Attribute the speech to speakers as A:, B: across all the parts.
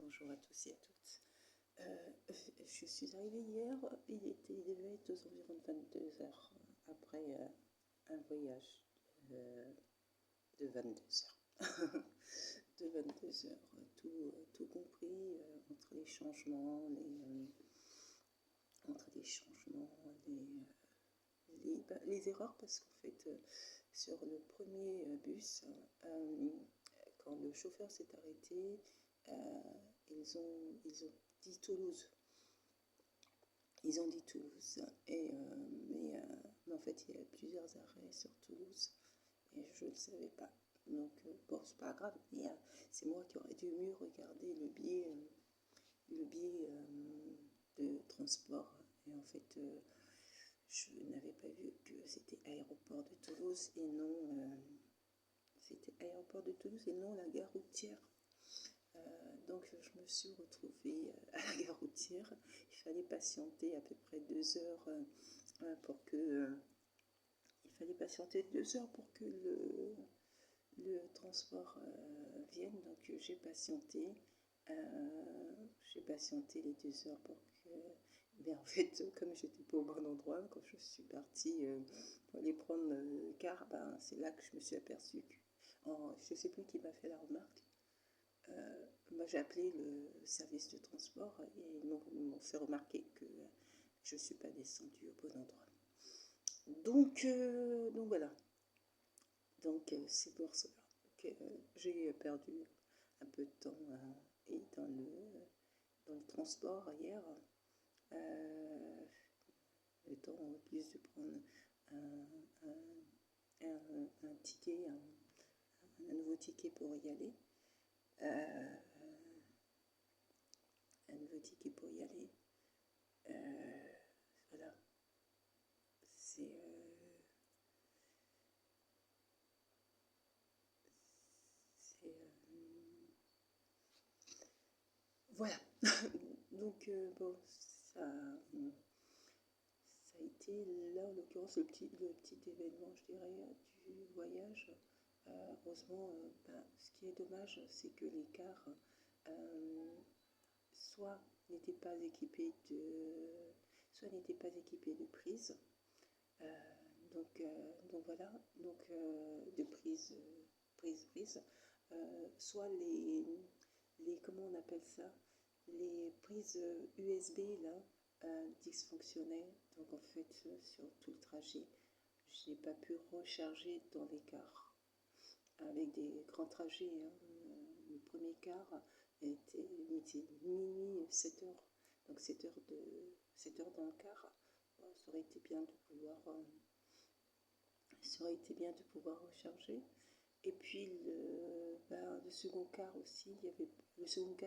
A: Bonjour à tous et à toutes. Je suis arrivée hier, il devait être aux environs de 22 heures, après un voyage de 22 heures. De 22 heures, tout compris, entre les changements, les erreurs, parce qu'en fait, sur le premier bus, quand le chauffeur s'est arrêté, ils ont dit Toulouse. Ils ont dit Toulouse, mais en fait il y a plusieurs arrêts sur Toulouse et je ne le savais pas. Donc bon, c'est pas grave, mais c'est moi qui aurais dû mieux regarder le billet de transport. Et en fait, je n'avais pas vu que c'était aéroport de Toulouse et non la gare routière. Donc je me suis retrouvée à la gare routière. Il fallait patienter à peu près 2 heures pour que le transport vienne. Donc j'ai patienté les 2 heures pour que... Mais en fait, comme j'étais pas au bon endroit, quand je suis partie pour aller prendre le car, c'est là que je me suis aperçue que... je sais plus qui m'a fait la remarque. Moi, j'ai appelé le service de transport et ils m'ont fait remarquer que je ne suis pas descendue au bon endroit. Donc voilà. Donc c'est pour cela que j'ai perdu un peu de temps et dans le transport hier. Le temps en plus de prendre un ticket, un nouveau ticket pour y aller. Voilà. Voilà. Donc bon, ça a été là en l'occurrence le petit événement, je dirais, du voyage. Heureusement, ce qui est dommage, c'est que les cars soit n'étaient pas équipés de prises. Donc voilà, de prise, soit comment on appelle ça, les prises USB là dysfonctionnaient. Donc en fait, sur tout le trajet, je n'ai pas pu recharger dans les cars. Avec des grands trajets, le premier car était minuit 7 heures. Donc 7 heures dans le car. Ça aurait été bien de pouvoir recharger. Et puis le second car aussi, il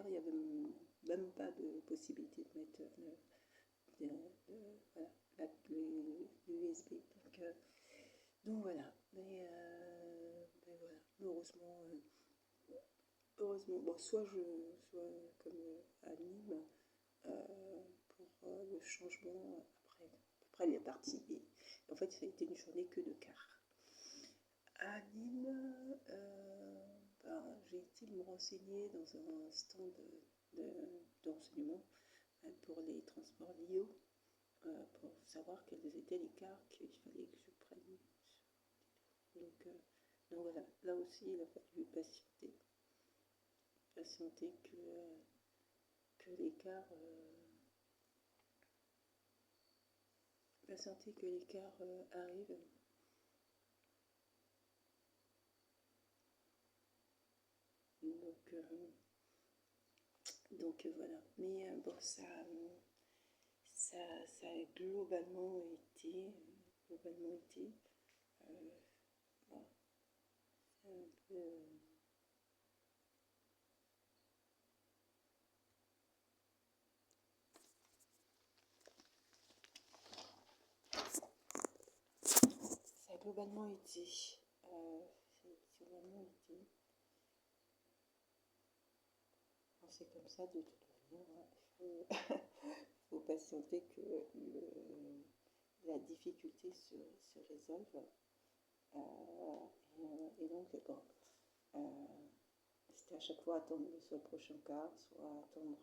A: n'y avait même pas de possibilité de mettre l'USB. Donc voilà. Mais voilà. Heureusement, bon, soit comme à Nîmes, pour le changement, après il est parti. Et en fait, ça a été une journée que de car. À Nîmes, j'ai été me renseigner dans un stand d'enseignement pour les transports LIO, pour savoir quels étaient les cars qu'il fallait que je prenne. Donc voilà, là aussi il a fallu patienter que les cars arrivent. Donc voilà, mais bon, ça a globalement été, bon, c'est un peu... Ça a globalement été. C'est comme ça de toute manière. Il faut patienter que la difficulté se résolve. Et donc, bon, c'était à chaque fois attendre soit le prochain car, soit attendre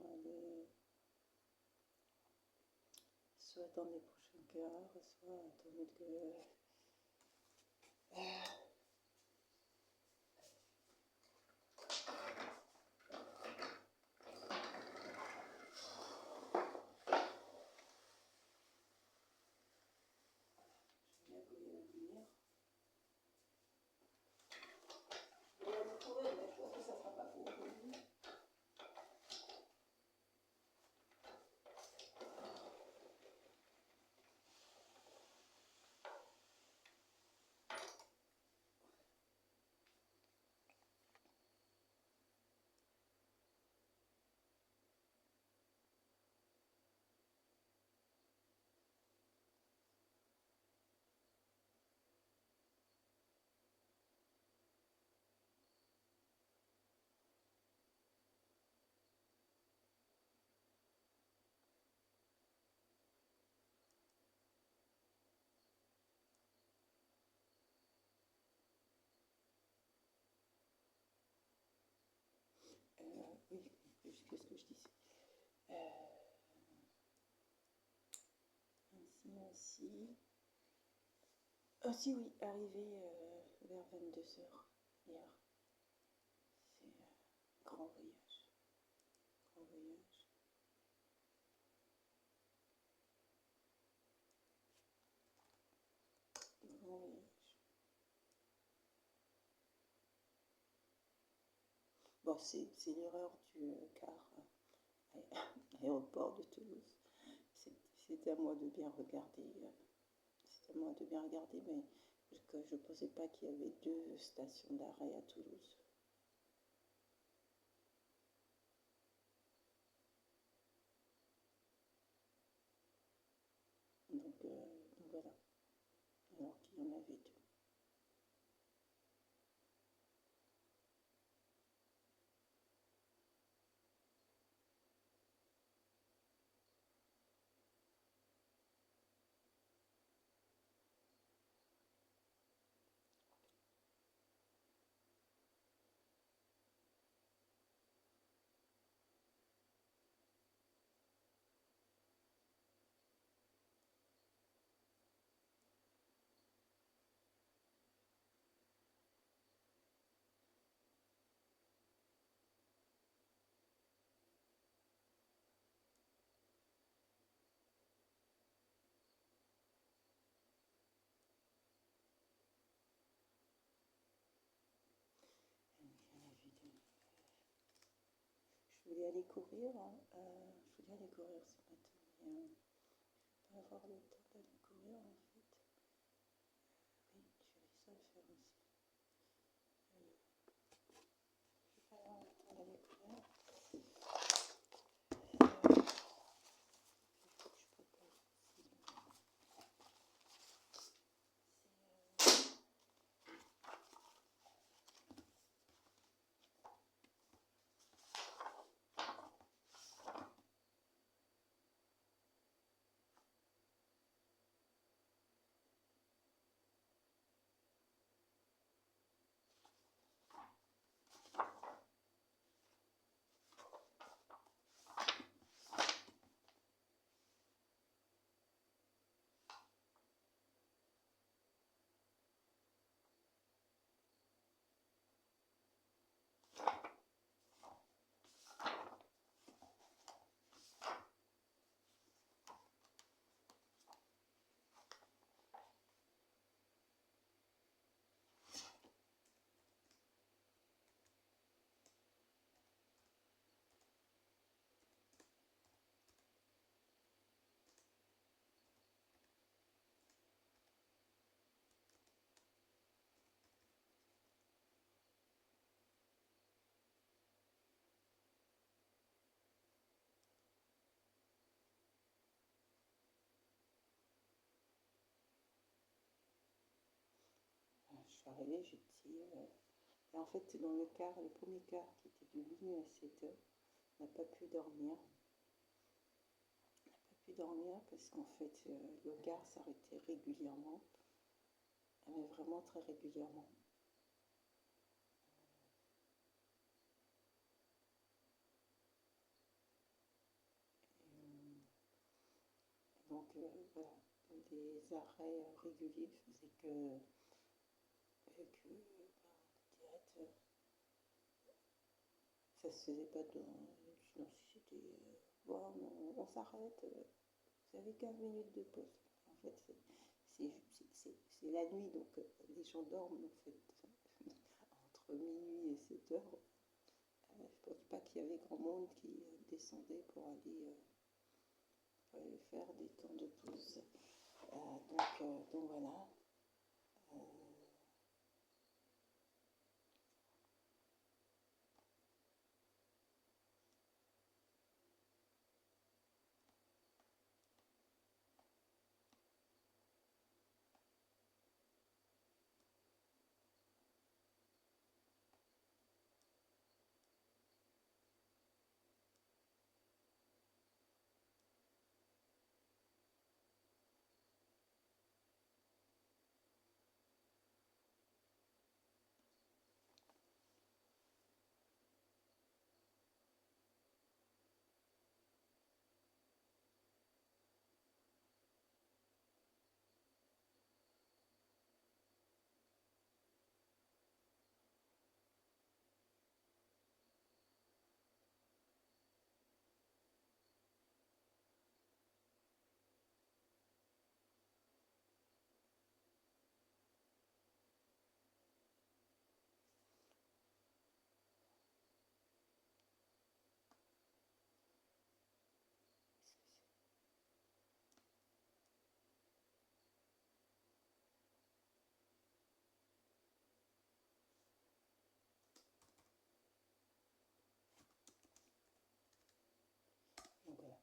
A: les prochains cars, soit attendre que... oui, qu'est-ce que je disais ainsi. Aussi, oui, arrivé vers 22h hier. C'est grand voyage. Grand voyage. Grand voyage. Bon, c'est l'erreur du car aéroport de Toulouse. C'était à moi de bien regarder. C'était à moi de bien regarder, mais je ne pensais pas qu'il y avait 2 stations d'arrêt à Toulouse. Donc voilà. Alors qu'il y en avait 2. Je voulais aller courir, ce matin, mais je ne vais pas avoir le temps d'aller courir en fait. Oui, je vais ça le faire aussi. Je vais pas avoir le temps d'aller courir. Je suis arrivée, j'ai dit... et en fait, dans le premier car qui était devenu à 7h, on n'a pas pu dormir. On n'a pas pu dormir parce qu'en fait, le car s'arrêtait régulièrement, mais vraiment très régulièrement. Donc voilà, des arrêts réguliers faisaient que direct, ça se faisait pas sinon si c'était bon, on s'arrête, vous avez 15 minutes de pause. En fait, c'est la nuit, donc les gens dorment en fait entre minuit et 7 heures. Je pense pas qu'il y avait grand monde qui descendait pour aller faire des temps de pause. Donc voilà. Euh, donc voilà.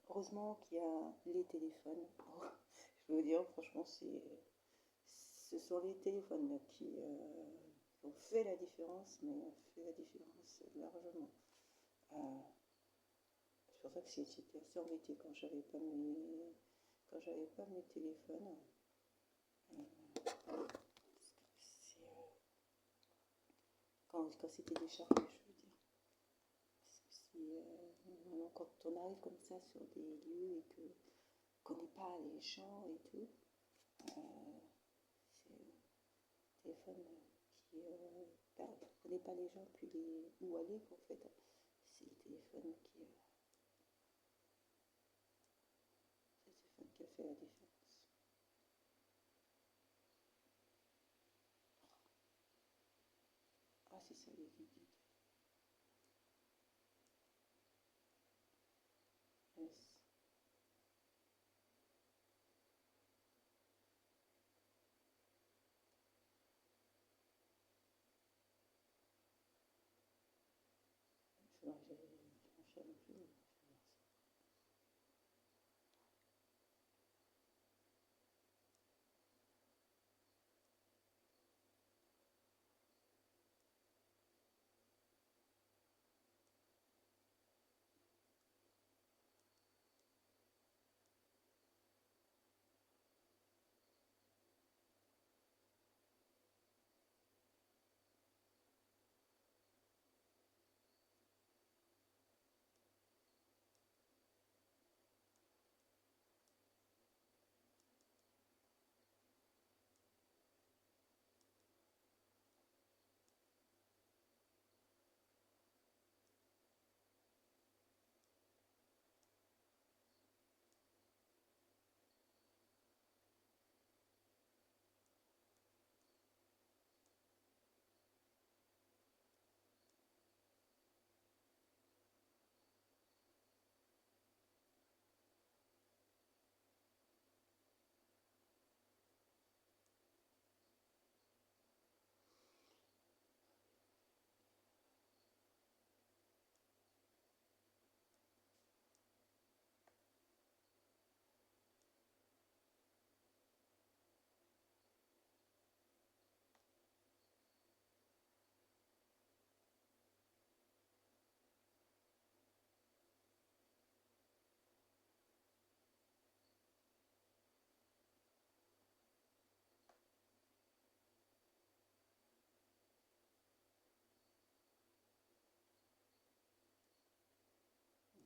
A: Heureusement qu'il y a les téléphones. Je veux dire, franchement, ce sont les téléphones là, qui ont fait la différence, mais ont fait la différence largement. Euh, c'est pour ça que j'étais assez embêtée quand j'avais pas mes téléphones. Euh, quand c'était déchargé, je veux dire. Parce que maintenant, quand on arrive comme ça sur des lieux et qu'on ne connaît pas les gens et tout, c'est le téléphone on ne connaît pas les gens, puis où aller en fait. C'est le téléphone qui a fait la différence. Ah, c'est ça les guides. Yes. Il faudra que j'enchaîne un peu.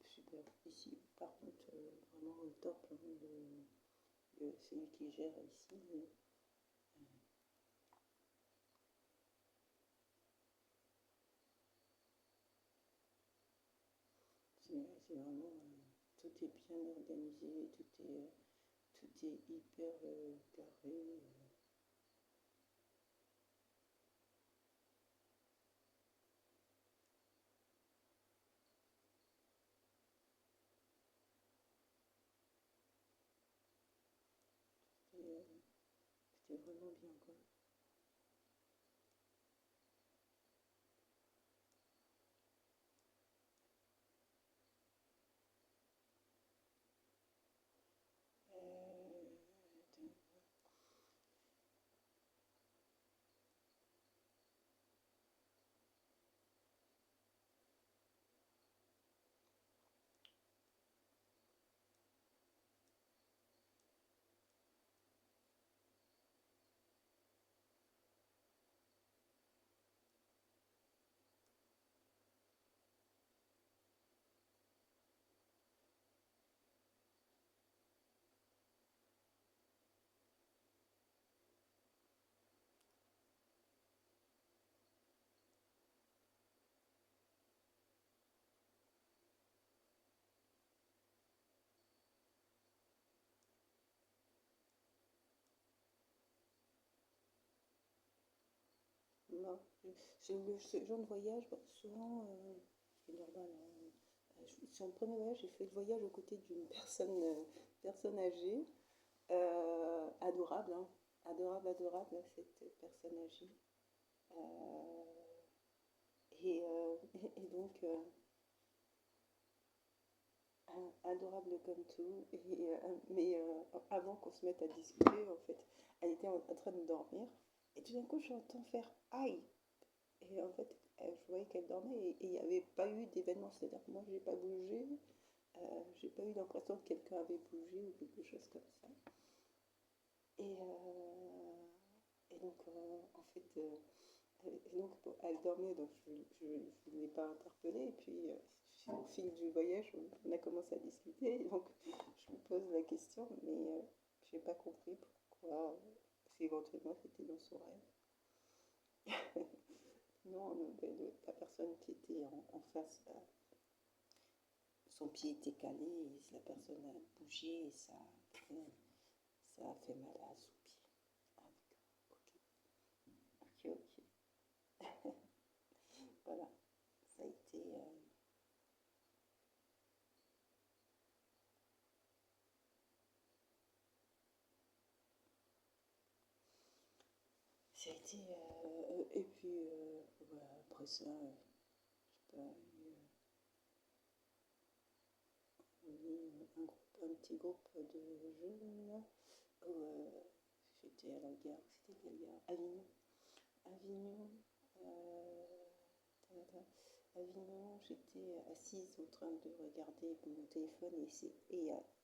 A: Super. Ici, par contre, vraiment au top, hein, celui qui gère ici. C'est vraiment, tout est bien organisé, tout est hyper carré. C'était vraiment bien, quoi. Euh, Non, ce genre de voyage, bah, souvent, c'est normal, hein. Sur le premier voyage, j'ai fait le voyage aux côtés d'une personne âgée, adorable, hein, adorable, cette personne âgée. Euh, et donc, adorable comme tout. Mais avant qu'on se mette à discuter, en fait, elle était en train de dormir. Et tout d'un coup, j'entends faire aïe. Et en fait, je voyais qu'elle dormait et il n'y avait pas eu d'événement. C'est-à-dire que moi, j'ai pas bougé. J'ai pas eu l'impression que quelqu'un avait bougé ou quelque chose comme ça. Et, donc, en fait, et donc, elle dormait, donc je ne l'ai pas interpellée. Et puis, au fil du voyage, on a commencé à discuter. Et donc, je me pose la question, mais je n'ai pas compris pourquoi, si éventuellement c'était dans son rêve. Non, la personne qui était en face, son pied était calé, et la personne a bougé et ça a fait mal à son pied. Ah, d'accord, ok. Voilà, ça a été. Ça a été. Et puis, voilà, après ça, je sais pas, un petit groupe de jeunes où j'étais à la gare, c'était quelle gare? Avignon. Avignon, Avignon, j'étais assise en train de regarder mon téléphone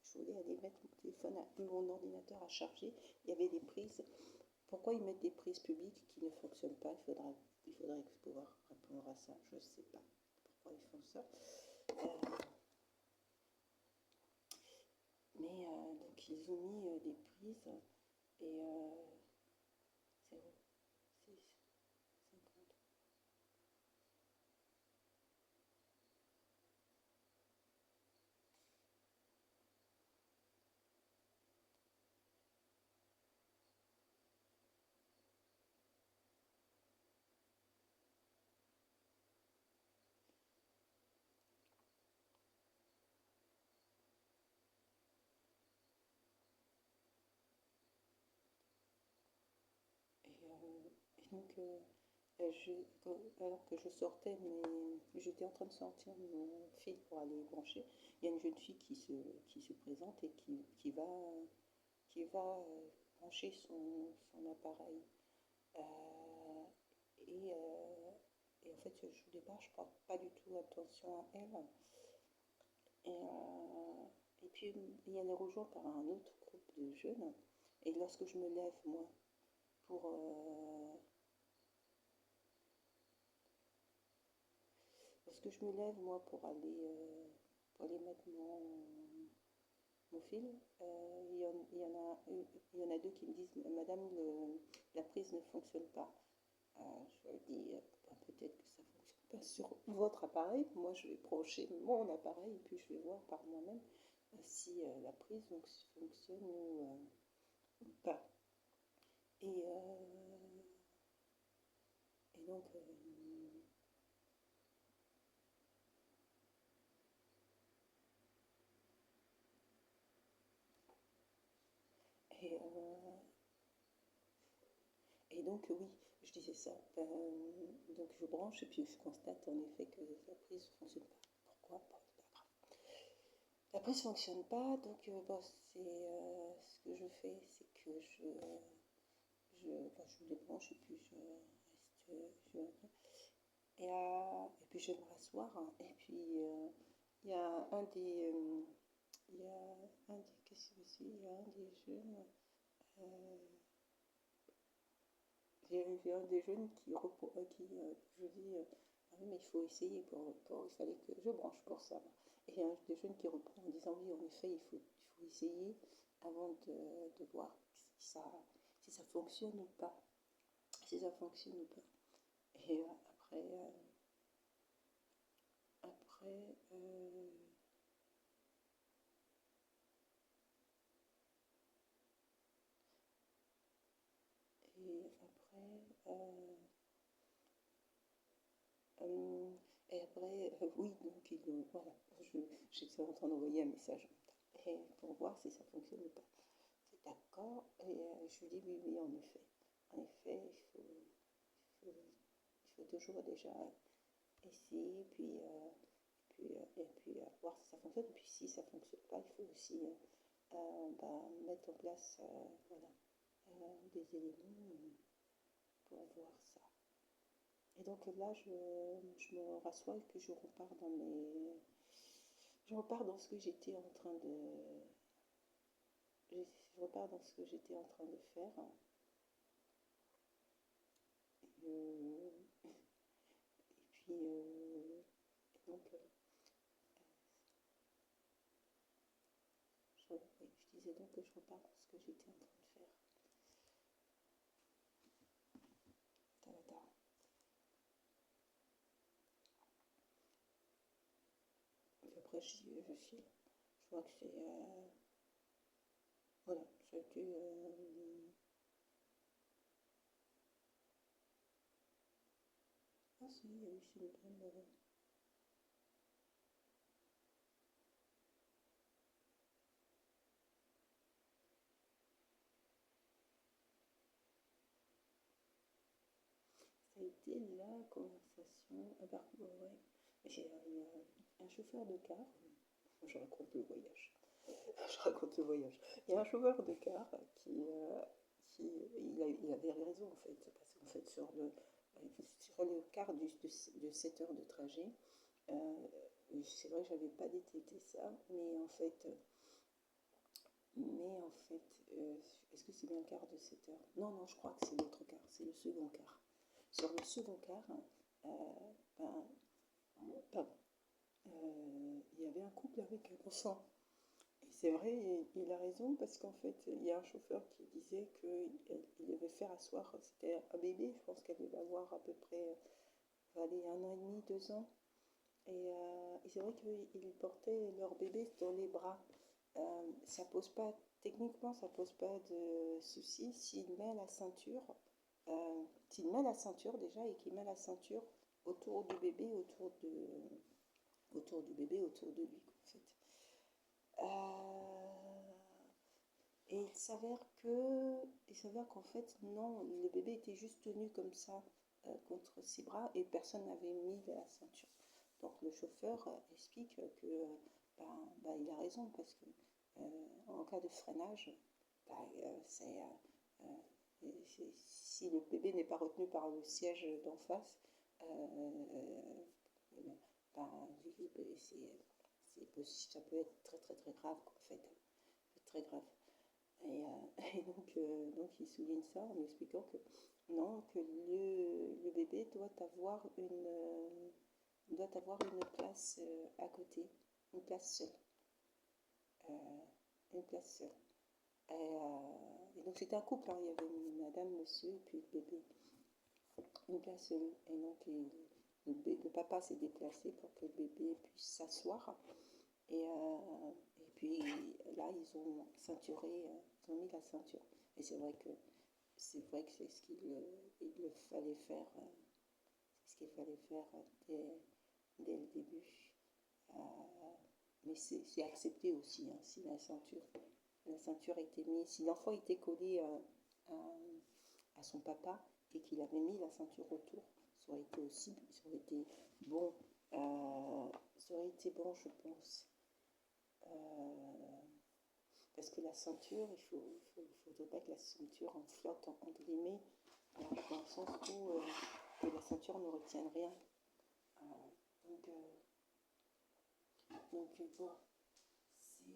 A: je voulais aller mettre mon ordinateur à charger. Il y avait des prises. Pourquoi ils mettent des prises publiques qui ne fonctionnent pas? Il faudrait pouvoir répondre à ça. Je ne sais pas pourquoi ils font ça. Mais donc ils ont mis des prises et c'est bon, 6, 50. Et donc, alors que je sortais, mais j'étais en train de sortir mon fil pour aller brancher, il y a une jeune fille qui se présente et qui va brancher son appareil. Euh, et, euh, et en fait, au départ, je ne porte pas du tout attention à elle. Et puis, il y a les rejoint par un autre groupe de jeunes. Et lorsque je me lève, moi, pour, lorsque je me lève, moi, pour aller mettre mon fil, il y en a deux qui me disent, Madame, la prise ne fonctionne pas. Je leur dis, bah, peut-être que ça ne fonctionne pas sur votre appareil. Moi, je vais brancher mon appareil et puis je vais voir par moi-même si la prise fonctionne ou pas. Et, et donc, et, euh, et donc, oui, je disais ça. Donc, je branche et puis je constate en effet que la prise ne fonctionne pas. Pourquoi? Bon, c'est pas grave. La prise ne fonctionne pas, donc bon, ce que je fais, c'est que je débranche et puis et puis je vais me rasseoir. Et puis il y a un des, il y a un des, qu'est-ce que c'est? Il y a un des jeunes, euh, j'ai un des jeunes je dis, ah oui, mais il faut essayer il fallait que je branche pour ça. Et il y a un des jeunes qui reprend en disant, oui, en effet, il faut essayer avant de voir si ça fonctionne ou pas. Si ça fonctionne ou pas. Et après, et après, euh, oui, donc voilà, j'étais en train d'envoyer un message et pour voir si ça fonctionne ou pas. C'est d'accord, et je lui dis oui, oui, en effet, il faut toujours déjà essayer, et puis voir si ça fonctionne. Et puis si ça ne fonctionne pas, il faut aussi mettre en place voilà, des éléments pour voir ça. Et donc là, je me rassois et puis je repars dans ce que j'étais en train je repars dans ce que j'étais en train de faire. Et, puis, donc, je disais donc que je repars dans ce que j'étais en train de faire. Tada. Et après, je vois que c'est... voilà, ça a été... ah si, il y a eu une bonne... ça a été la conversation... Ah, par contre, ouais. J'ai un chauffeur de car. Je raconte le voyage. Je raconte le voyage. Il y a un chauffeur de car il avait raison en fait, parce qu'en fait sur le quart de 7 heures de trajet, c'est vrai que j'avais pas détecté ça, mais en fait, est-ce que c'est bien le quart de 7 heures? Non, non, je crois que c'est l'autre quart, c'est le second quart. Sur le second quart, ben, pardon, il y avait un couple avec un enfant. Et c'est vrai, il a raison, parce qu'en fait, il y a un chauffeur qui disait qu'il devait faire asseoir, c'était un bébé, je pense qu'elle devait avoir à peu près, allez, 1 an et demi, 2 ans. Et c'est vrai qu'ils portaient leur bébé dans les bras. Ça pose pas, techniquement, ça pose pas de souci s'il met la ceinture déjà et qu'il met la ceinture autour du bébé, autour de lui, en fait. Et il s'avère qu'en fait, non, le bébé était juste tenu comme ça contre ses bras et personne n'avait mis la ceinture. Donc le chauffeur explique que il a raison parce que en cas de freinage, si le bébé n'est pas retenu par le siège d'en face, ben, ça peut être très très très grave en fait, très grave. Et donc il souligne ça en expliquant que non, que le bébé doit avoir une place à côté, une place seule. une place seule. Et donc c'était un couple, hein. Il y avait madame, monsieur et puis le bébé. Une place seule. Et donc le papa s'est déplacé pour que le bébé puisse s'asseoir. Et puis là, ils ont ceinturé, ils ont mis la ceinture. Et c'est vrai que c'est ce qu'il fallait faire, c'est ce qu'il fallait faire dès le début. Euh, mais c'est accepté aussi, hein, si la ceinture était mise, si l'enfant était collé à son papa et qu'il avait mis la ceinture autour, ça aurait été aussi, ça aurait été bon, ça aurait été bon, je pense. Euh, Parce que la ceinture, faudrait pas que la ceinture en flotte, entre guillemets, dans le sens où que la ceinture ne retienne rien. Donc, bon, voilà,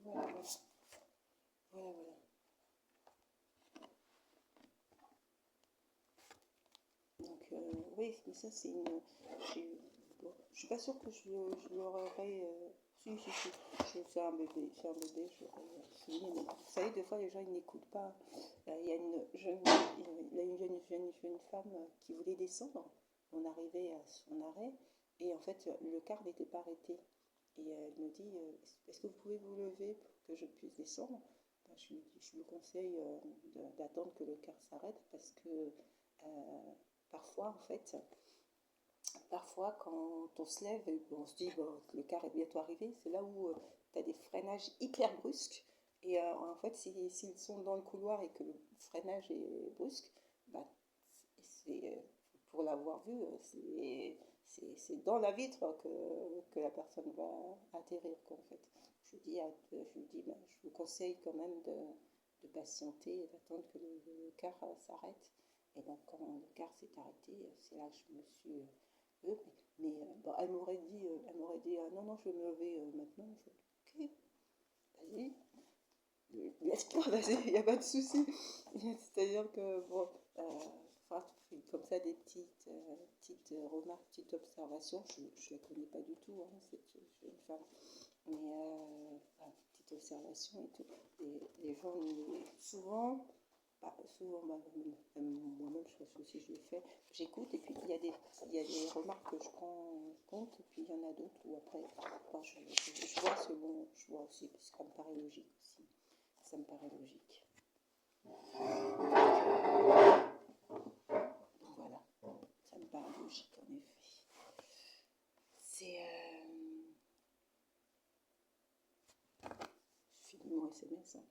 A: voilà, voilà, voilà. Donc, oui, mais ça, c'est une. Bon, je suis pas sûre que je l'aurais. Si. C'est un bébé, je l'aurais souligné. Mais vous savez, des fois, les gens, ils n'écoutent pas. Il y a une jeune femme qui voulait descendre. On arrivait à son arrêt et en fait, le car n'était pas arrêté. Et elle me dit, est-ce que vous pouvez vous lever pour que je puisse descendre? Ben, je lui conseille d'attendre que le car s'arrête parce que parfois, en fait, quand on se lève et on se dit bon, le car est bientôt arrivé, c'est là où tu as des freinages hyper brusques. Et en fait, s'ils sont dans le couloir et que le freinage est brusque, bah, pour l'avoir vu, c'est dans la vitre que la personne va atterrir, quoi, en fait. Je lui dis, bah, je vous conseille quand même de patienter et d'attendre que le car s'arrête. Et donc, quand le car s'est arrêté, c'est là que je me suis. Mais bon, elle m'aurait dit ah, non, non, je vais me lever maintenant. Je dis, ok, vas-y, laisse-toi, vas-y, il n'y a pas de souci. C'est-à-dire que, bon, enfin, comme ça, des petites remarques, petites observations. Je ne la connais pas du tout, hein, cette jeune femme. Mais, enfin, petite observation et tout. Et les gens, souvent, souvent, moi-même, je pense que si je le fais, j'écoute et puis il y a des remarques que je prends en compte et puis il y en a d'autres où après, quand je vois selon, je vois aussi, parce que ça me paraît logique aussi. Ça me paraît logique. Donc voilà, ça me paraît logique en effet. C'est. Je finis mon SMS. Hein.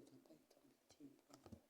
A: faudrait pas être embêté.